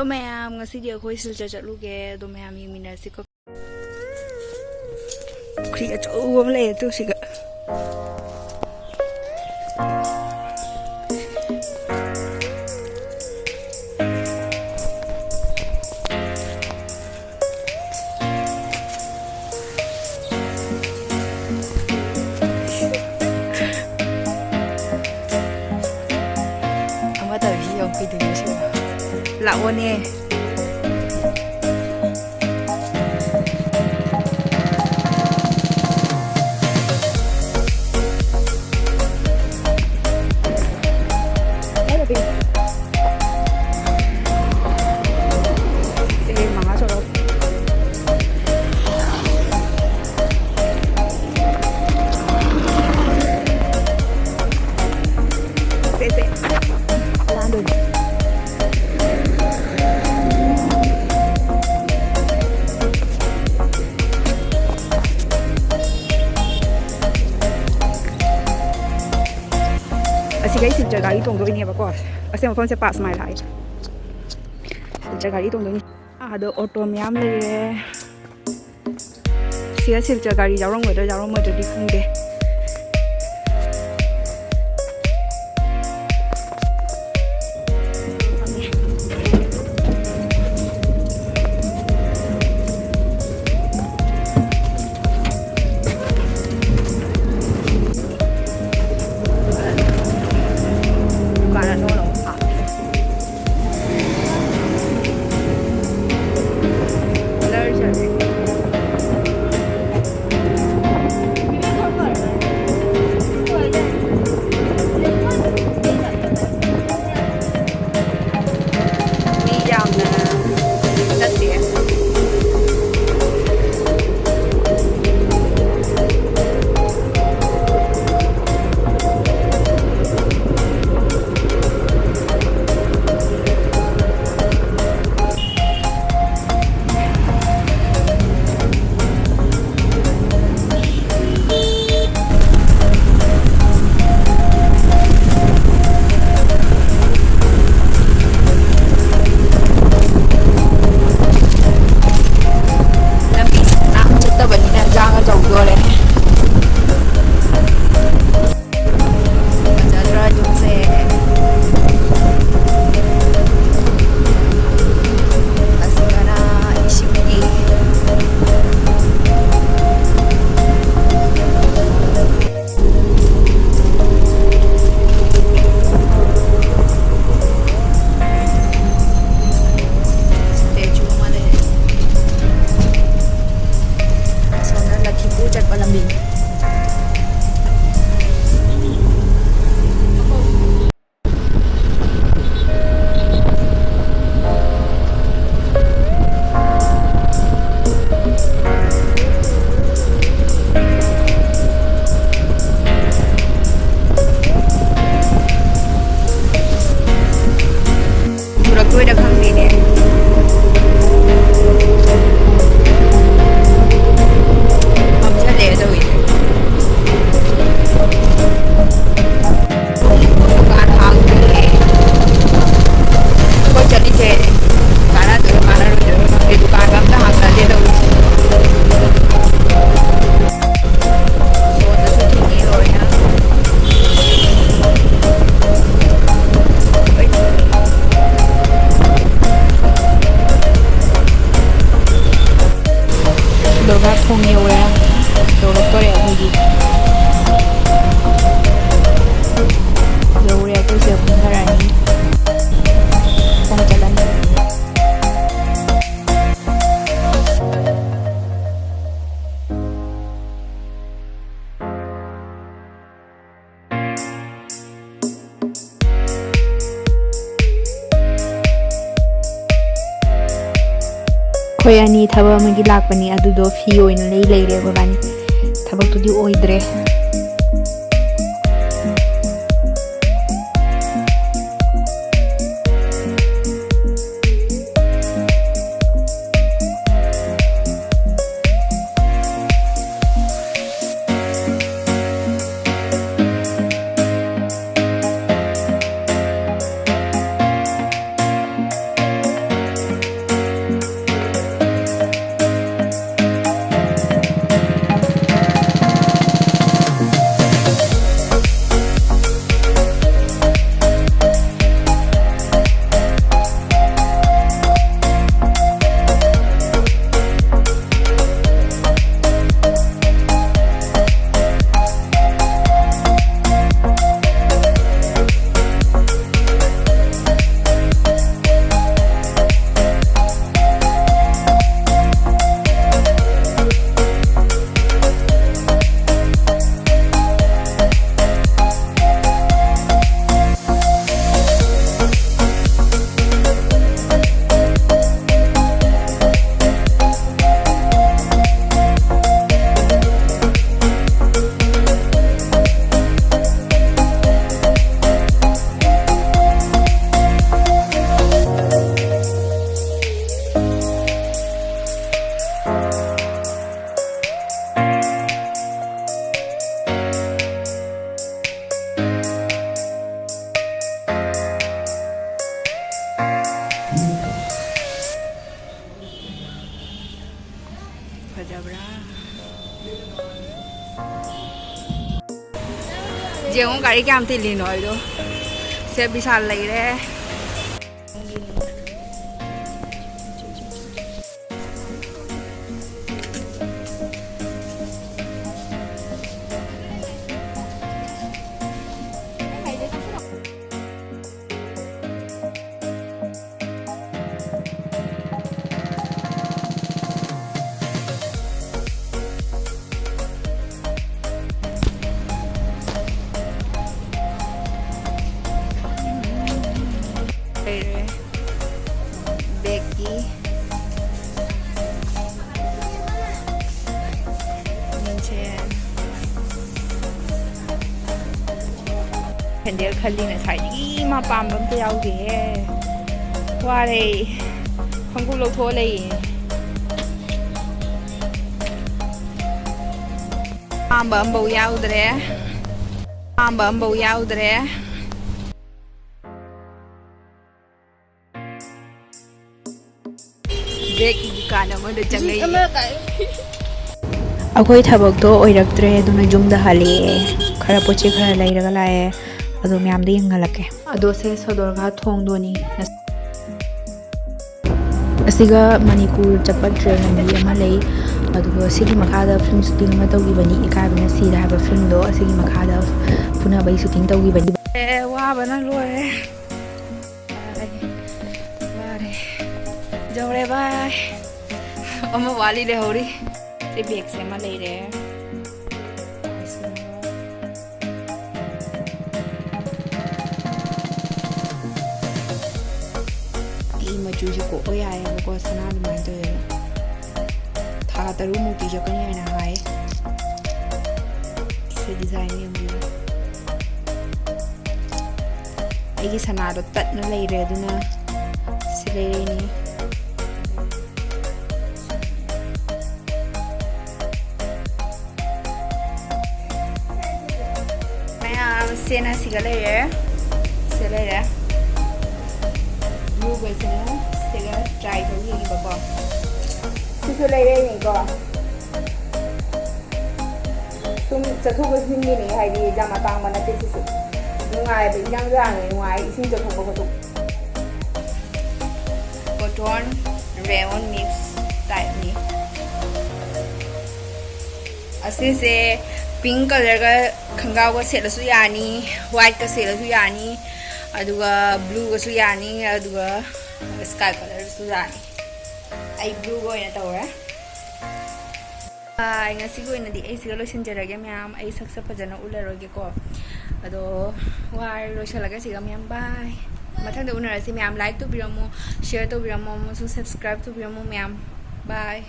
ꯃꯌꯥꯝ ꯉꯁꯤꯗꯤ ꯑꯩꯈꯣꯏ ꯁꯤꯜꯆꯔ ꯆꯠꯂꯨꯒꯦ ꯑꯗꯣ ꯃꯌꯥꯝ ꯌꯦꯡꯃꯤꯟꯅꯁꯤꯀꯣ ꯄꯨꯈ꯭ꯔꯤ ꯑꯆꯧꯕ ꯑꯃ ꯂꯩꯌꯦ ꯑꯗꯨ ꯁꯤꯒ ꯑꯃ ꯇꯧꯔꯤꯁꯤ ꯌꯥꯝ ꯀꯤꯗꯣꯏꯅꯦ ꯁꯤꯕ ꯂꯥꯛꯑꯣꯅꯦ ꯑꯁꯤꯒꯩ ꯁꯤꯜꯆꯔ ꯒꯥꯔꯤ ꯇꯣꯡꯗꯣꯏꯅꯦꯕꯀꯣ ꯑꯁꯤ ꯃꯐꯝꯁꯦ ꯄꯥꯁ ꯃꯥꯏꯜ ꯍꯥꯏ ꯁꯤꯜꯆꯔ ꯒꯥꯔꯤ ꯇꯣꯡꯗꯣꯏꯅꯤ ꯑꯗꯣ ꯑꯣꯇꯣ ꯃꯌꯥꯝ ꯂꯩꯔꯦ ꯁꯤꯗ ꯁꯤꯜꯆꯔ ꯒꯥꯔꯤ ꯌꯥꯎꯔꯝꯒꯗ꯭ꯔꯥ ꯌꯥꯎꯔꯝꯃꯣꯏꯗ꯭ꯔꯗꯤ ꯈꯪꯗꯦ ꯑꯩꯈꯣꯏ ꯑꯅꯤ ꯊꯕꯛ ꯑꯃꯒꯤ ꯂꯥꯛꯄꯅꯤ ꯑꯗꯨꯗꯣ ꯐꯤ ꯑꯣꯏꯅ ꯂꯩꯔꯦ ꯑꯩꯈꯣꯏꯕꯥꯅꯤ ꯊꯕꯛꯇꯨꯗꯤ ꯑꯣꯏꯗ꯭ꯔꯦ ꯐꯖꯕ꯭ꯔꯥ ꯌꯦꯡꯉꯣ ꯒꯥꯔꯤ ꯀꯌꯥꯝ ꯇꯤꯜꯂꯤꯅꯣ ꯑꯩꯗꯣ ꯁꯦ ꯕꯤꯁꯥꯜ ꯂꯩꯔꯦ ꯕꯦꯛꯀꯤ ꯍꯦꯟꯗꯦꯜ ꯈꯜꯂꯤ ꯉꯁꯥꯏꯗꯒꯤ ꯃꯥ ꯄꯥꯝꯕ ꯑꯝꯇ ꯌꯥꯎꯗꯦ ꯋꯥꯔꯦ ꯈꯣꯡꯎꯞ ꯂꯧꯊꯣꯛꯑ ꯂꯩꯌꯦ ꯄꯥꯝꯕ ꯑꯝꯐꯥꯎ ꯌꯥꯎꯗ꯭ꯔꯦ ꯄꯥꯝꯕ ꯑꯝꯐꯥꯎ ꯌꯥꯎꯗ꯭ꯔꯦ ꯕꯦꯛꯀꯤ ꯗꯨꯀꯥꯟ ꯑꯃꯗ ꯆꯪꯉꯛꯏ ꯑꯩꯈꯣꯏ ꯊꯕꯛꯇꯣ ꯑꯣꯏꯔꯛꯇ꯭ꯔꯦ ꯑꯗꯨꯅ ꯌꯨꯝꯗ ꯍꯜꯂꯛꯑꯦ ꯈꯔ ꯄꯣꯠꯆꯩ ꯈꯔ ꯂꯩꯔꯒ ꯂꯥꯛꯑꯦ ꯑꯗꯣ ꯃꯌꯥꯝꯗ ꯌꯦꯡꯍꯜꯂꯛꯀꯦ ꯑꯗꯣ ꯁꯦ ꯁꯣꯗꯣꯔꯒ ꯊꯣꯡꯗꯣꯅꯤ ꯑꯁꯤꯒ ꯃꯅꯤꯄꯨꯔ ꯆꯠꯄ ꯇ꯭ꯔꯦꯟ ꯂꯝꯕꯤ ꯑꯃ ꯂꯩ ꯑꯗꯨꯒ ꯁꯤꯒꯤ ꯃꯈꯥꯗ ꯐꯤꯂꯝ ꯁꯨꯇꯤꯡ ꯑꯃ ꯇꯧꯈꯤꯕꯅꯤ ꯏꯀꯥꯏꯕꯅ ꯁꯤꯔꯦ ꯍꯥꯏꯕ ꯐꯤꯂꯝꯗꯣ ꯑꯁꯤꯒꯤ ꯃꯈꯥꯗ ꯐꯨꯅꯕꯒꯤ ꯁꯨꯇꯤꯡ ꯇꯧꯈꯤꯕꯅꯤ ꯋꯥꯕꯅ ꯂꯣꯏꯔꯦ ꯋꯥꯔꯦ ꯌꯧꯔꯦ ꯚꯥꯏ ꯑꯃ ꯋꯥꯠꯂꯤ ꯂꯩꯍꯧꯔꯤ ꯁꯤ ꯕꯦꯒꯁꯦ ꯑꯃ ꯂꯩꯔꯦ 이 मचुꯁꯤ ꯀꯣꯛꯄ ꯌꯥꯏꯑꯕꯀꯣ ꯁꯅꯥ ꯑꯗꯨꯃꯥꯏꯅ ꯇꯧꯋꯦꯕ ꯊꯥ 3 ꯃꯨꯛꯇꯤ ꯆꯠꯀꯅꯤ ꯍꯥꯏꯅ ꯍꯥꯏ ꯁꯤ ꯗꯤꯖꯥꯏꯟ ꯌꯦꯡꯕꯤꯌꯨ ꯑꯩꯒꯤ ꯁꯅꯥꯗꯣ ꯇꯠꯅ ꯂꯩꯔꯦ ꯑꯗꯨꯅ ꯁꯤ ꯂꯩꯔꯦꯅꯤ ꯃꯌꯥꯝ ꯁꯦꯅ ꯁꯤꯒ ꯂꯩꯔꯦ ꯁꯤ ꯂꯩꯔꯦ ꯕ꯭ꯂꯨꯒꯩꯁꯤꯅ ꯁꯤꯒ ꯇ꯭ꯔꯥꯏ ꯇꯧ ꯌꯦꯡꯉꯤꯕꯀꯣ ꯁꯤꯁꯨ ꯂꯩꯔꯦꯅꯤꯀꯣ ꯁꯨꯝ ꯆꯠꯊꯣꯛ ꯆꯠꯁꯤꯟꯒꯤꯅꯤ ꯍꯥꯏꯗꯤ ꯌꯥꯝ ꯑꯇꯥꯡꯕ ꯅꯠꯇꯦ ꯁꯤꯁꯨ ꯅꯨꯡꯉꯥꯏꯕ ꯏꯟꯖꯥꯡ ꯌꯥꯡꯉꯦ ꯅꯨꯡꯉꯥꯏ ꯏꯁꯤꯡ ꯆꯠꯊꯣꯛꯄ ꯈꯣꯠꯇꯣꯛ ꯀꯣꯇꯣꯟ ꯔꯦꯌꯣꯟ ꯃꯤꯛꯁ ꯇꯥꯏꯞꯅꯤ ꯑꯁꯤꯁꯦ ꯄꯤꯡ ꯀꯂꯔꯒ ꯈꯪꯒꯥꯎꯒ ꯁꯦꯠꯂꯁꯨ ꯌꯥꯅꯤ ꯋꯥꯏꯠꯀ ꯁꯦꯠꯂꯁꯨ ꯌꯥꯅꯤ ꯑꯗꯨꯒ ꯕ꯭ꯂꯨꯒꯁꯨ ꯌꯥꯅꯤ ꯑꯗꯨꯒ ꯁ꯭ꯀꯥꯏ ꯀꯂꯔꯁꯨ ꯌꯥꯅꯤ ꯑꯩ ꯕ꯭ꯂꯨꯒ ꯑꯣꯏꯅ ꯇꯧꯔꯦ ꯉꯁꯤꯒꯤ ꯑꯣꯏꯅꯗꯤ ꯑꯩ ꯁꯤꯒ ꯂꯣꯏꯁꯤꯟꯖꯔꯒꯦ ꯃꯌꯥꯝ ꯑꯩ ꯁꯛꯁꯦ ꯐꯖꯅ ꯎꯠꯂꯔꯣꯏꯒꯦꯀꯣ ꯑꯗꯣ ꯋꯥꯔ ꯂꯣꯏꯁꯤꯜꯂꯒ ꯁꯤꯒ ꯃꯌꯥꯝ ꯕꯥꯏ ꯃꯊꯪꯗ ꯎꯅꯔꯁꯤ ꯃꯌꯥꯝ ꯂꯥꯏꯛ ꯇꯧꯕꯤꯔꯝꯃꯣ ꯁꯤꯌꯔ ꯇꯧꯕꯤꯔꯝꯃꯣ ꯑꯃꯁꯨꯡ ꯁꯕꯁꯀ꯭ꯔꯥꯏꯕ ꯇꯧꯕꯤꯔꯝꯃꯣ ꯃꯌꯥꯝ ꯕꯥꯏ